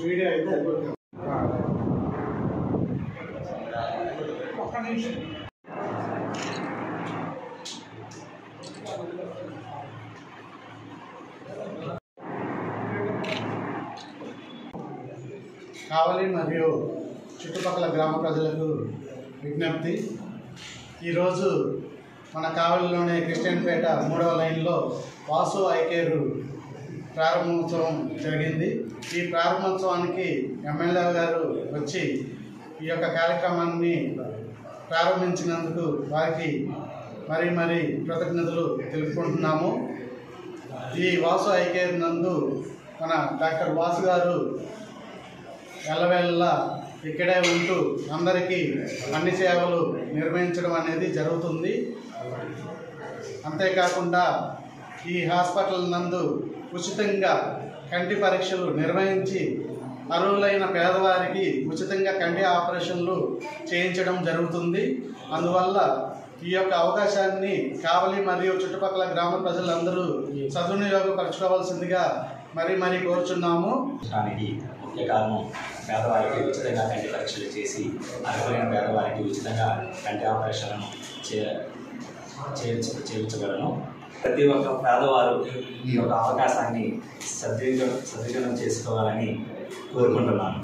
Video అయితే కావలి మరియు చుట్టుపక్కల గ్రామ ప్రజలకు విజ్ఞప్తి. ఈరోజు మన కావలిలోనే క్రిస్టియన్పేట 3వ లైన్లో వాసు ఐకేరు ప్రారంభోత్సవం జరిగింది. ఈ ప్రారంభోత్సవానికి ఎమ్మెల్యే గారు వచ్చి ఈ యొక్క కార్యక్రమాన్ని ప్రారంభించినందుకు వారికి మరీ కృతజ్ఞతలు తెలుపుకుంటున్నాము. ఈ వాసు ఐకేర్ నందు మన డాక్టర్ వాసు గారు ఎల్లవేళలా ఇక్కడే ఉంటూ అందరికీ అన్ని సేవలు నిర్వహించడం అనేది జరుగుతుంది. అంతేకాకుండా ఈ హాస్పిటల్ నందు ఉచితంగా కంటి పరీక్షలు నిర్వహించి అర్హులైన పేదవారికి ఉచితంగా కంటి ఆపరేషన్లు చేయించడం జరుగుతుంది. అందువల్ల ఈ యొక్క అవకాశాన్ని కావలి మరియు చుట్టుపక్కల గ్రామ ప్రజలందరూ సద్వినియోగపరచుకోవాల్సిందిగా మరీ కోరుచున్నాము. ముఖ్య కారణం పేదవారికి ఉచితంగా కంటి పరీక్షలు చేసి అర్హులైన పేదవారికి ఉచితంగా కంటి ఆపరేషన్లను చేయించగలను. ప్రతి ఒక్క పేదవారు ఈ యొక్క అవకాశాన్ని సద్వినియోగం చేసుకోవాలని కోరుకుంటున్నాను.